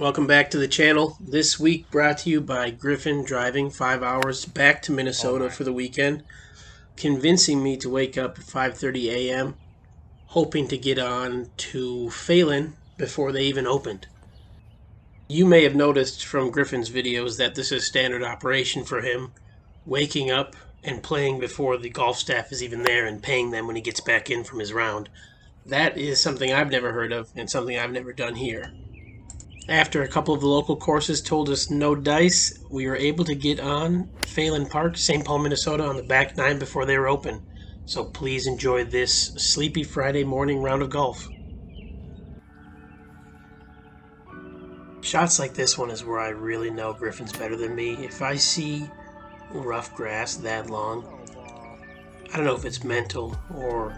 Welcome back to the channel. This week brought to you by Griffin driving 5 hours back to Minnesota for the weekend, convincing me to wake up at 5:30 a.m., hoping to get on to Phalen before they even opened. You may have noticed from Griffin's videos that this is standard operation for him, waking up and playing before the golf staff is even there and paying them when he gets back in from his round. That is something I've never heard of and something I've never done here. After a couple of the local courses told us no dice, we were able to get on Phalen Park, St. Paul, Minnesota on the back nine before they were open. So please enjoy this sleepy Friday morning round of golf. Shots like this one is where I really know Griffin's better than me. If I see rough grass that long, I don't know if it's mental or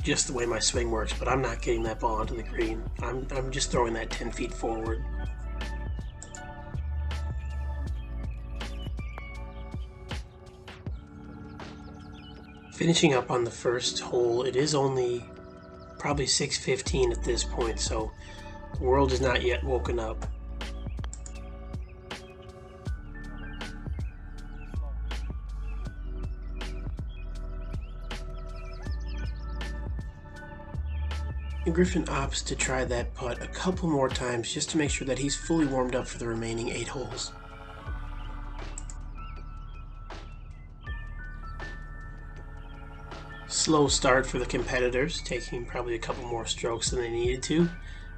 just the way my swing works, but I'm not getting that ball onto the green. I'm just throwing that 10 feet forward. Finishing up on the first hole, it is only probably 6:15 at this point, so the world is not yet woken up. Griffin opts to try that putt a couple more times just to make sure that he's fully warmed up for the remaining 8 holes. Slow start for the competitors, taking probably a couple more strokes than they needed to,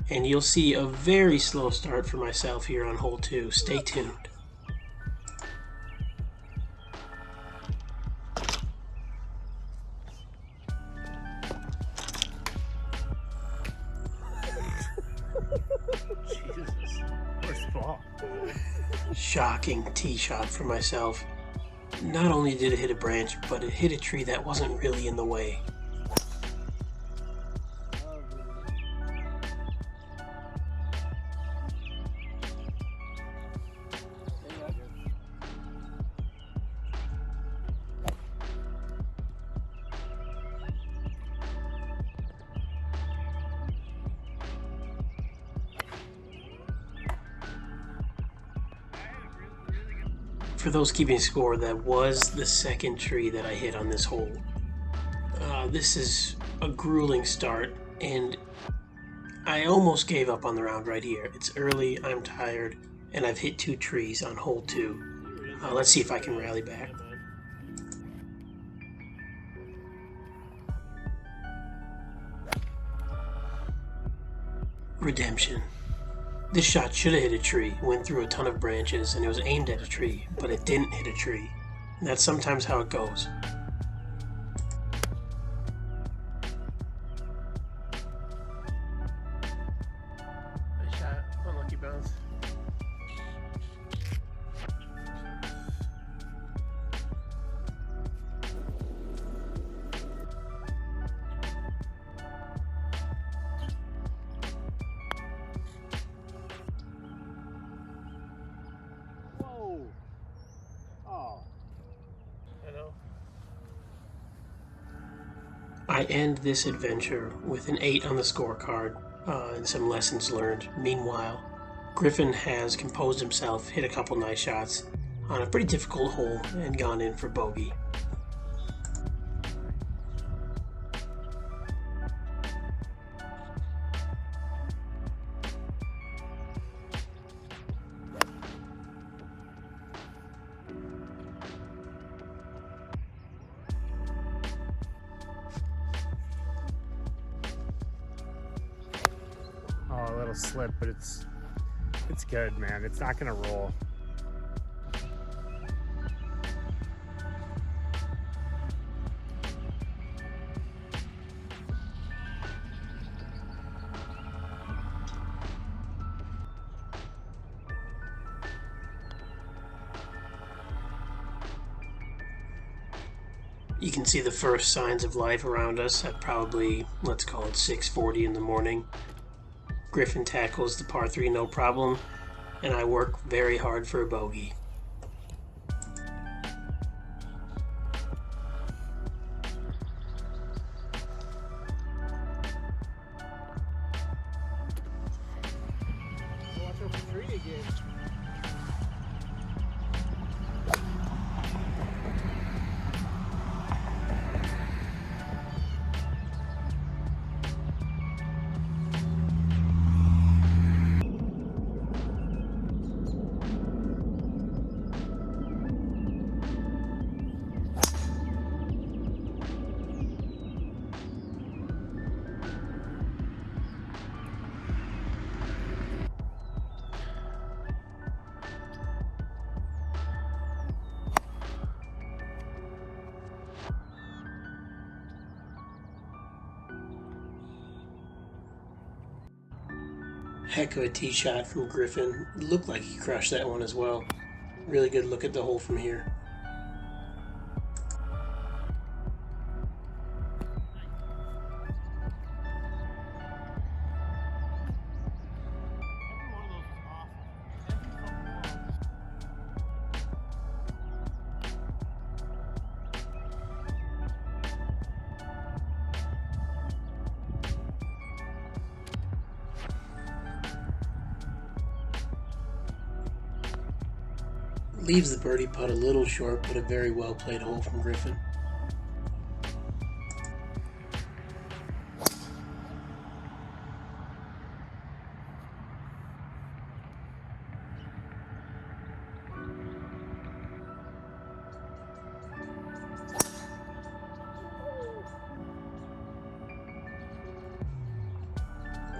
and you'll see a very slow start for myself here on hole 2. Stay tuned. Jesus, worst ball. Shocking tee shot for myself. Not only did it hit a branch, but it hit a tree that wasn't really in the way. For those keeping score, that was the second tree that I hit on this hole. This is a grueling start, and I almost gave up on the round right here. It's early, I'm tired, and I've hit 2 trees on hole 2. Let's see if I can rally back. Redemption. This shot should have hit a tree, went through a ton of branches, and it was aimed at a tree, but it didn't hit a tree. And that's sometimes how it goes. Nice shot, unlucky bounce. I end this adventure with an 8 on the scorecard and some lessons learned. Meanwhile, Griffin has composed himself, hit a couple nice shots on a pretty difficult hole, and gone in for bogey. Oh, a little slip, but it's good, man. It's not gonna roll. You can see the first signs of life around us at probably, let's call it 6:40 in the morning. Griffin tackles the par 3 no problem, and I work very hard for a bogey. green again. Heck of a tee shot from Griffin. Looked like he crushed that one as well. Really good look at the hole from here. Leaves the birdie putt a little short, but a very well played hole from Griffin.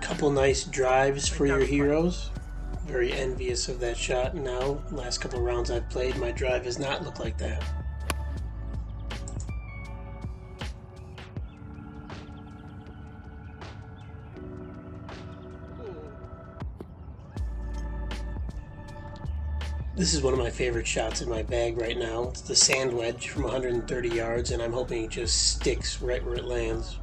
Couple nice drives for your heroes. Very envious of that shot now. Last couple rounds I've played, my drive has not looked like that. This is one of my favorite shots in my bag right now. It's the sand wedge from 130 yards, and I'm hoping it just sticks right where it lands.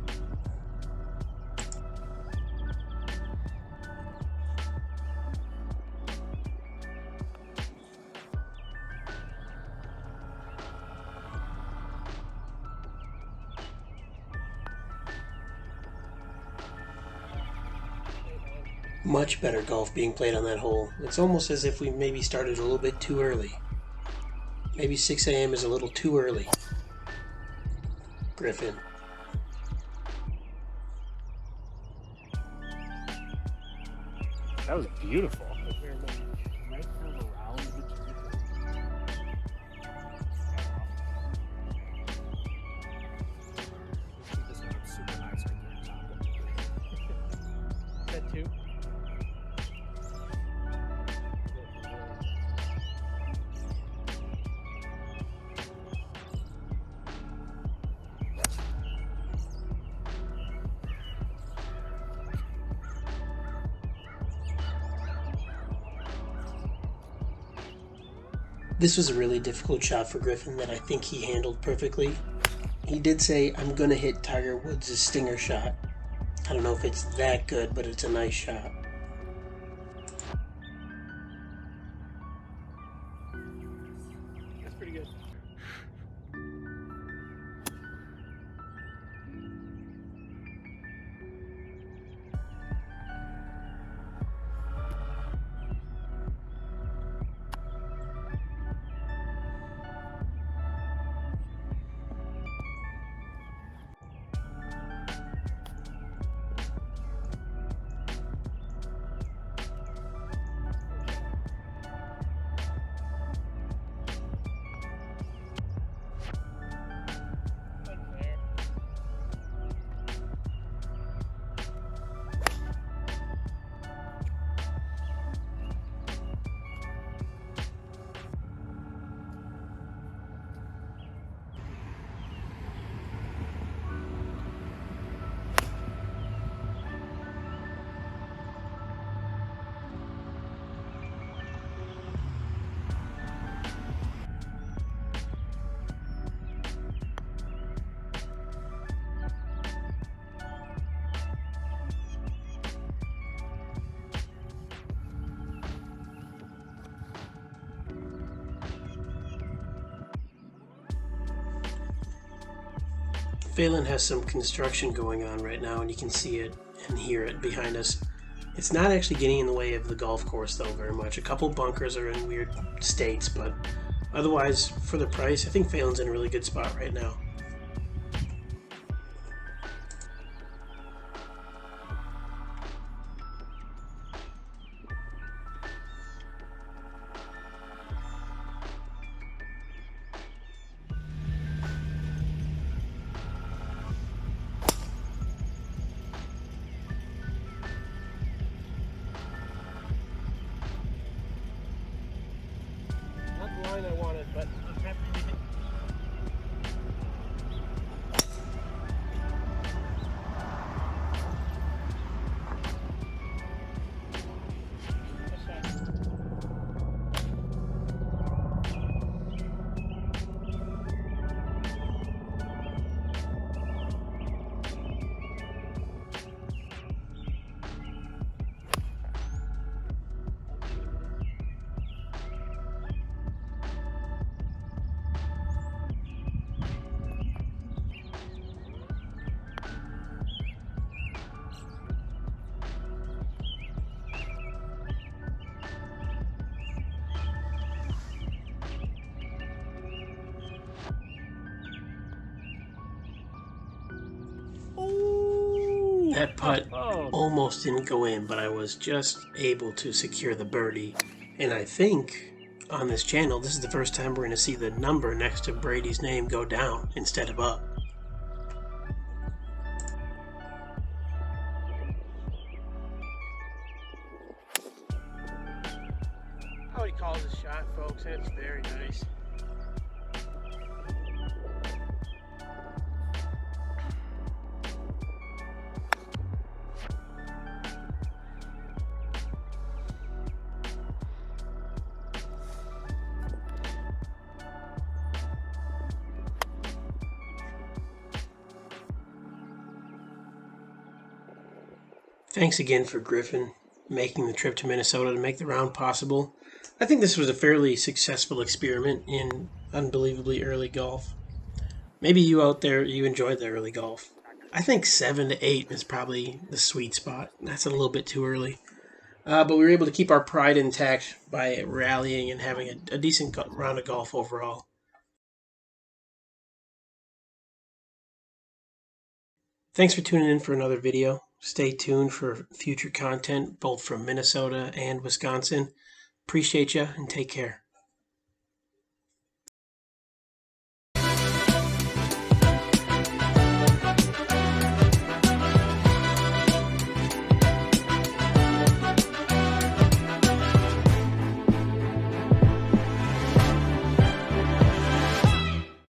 Much better golf being played on that hole. It's almost as if we maybe started a little bit too early. Maybe 6 a.m. is a little too early. Griffin. That was beautiful. That too. This was a really difficult shot for Griffin that I think he handled perfectly. He did say, I'm going to hit Tiger Woods' stinger shot. I don't know if it's that good, but it's a nice shot. That's pretty good. Phalen has some construction going on right now, and you can see it and hear it behind us. It's not actually getting in the way of the golf course, though, very much. A couple bunkers are in weird states, but otherwise, for the price, I think Phalen's in a really good spot right now. Not the line I wanted, but I'm happy to get it. That putt almost didn't go in, but I was just able to secure the birdie. And I think on this channel, this is the first time we're going to see the number next to Brady's name go down instead of up. How he calls his shot, folks, that's very nice. Thanks again for Griffin making the trip to Minnesota to make the round possible. I think this was a fairly successful experiment in unbelievably early golf. Maybe you out there, you enjoyed the early golf. I think 7 to 8 is probably the sweet spot. That's a little bit too early. But we were able to keep our pride intact by rallying and having a decent round of golf overall. Thanks for tuning in for another video. Stay tuned for future content, both from Minnesota and Wisconsin. Appreciate you, and take care.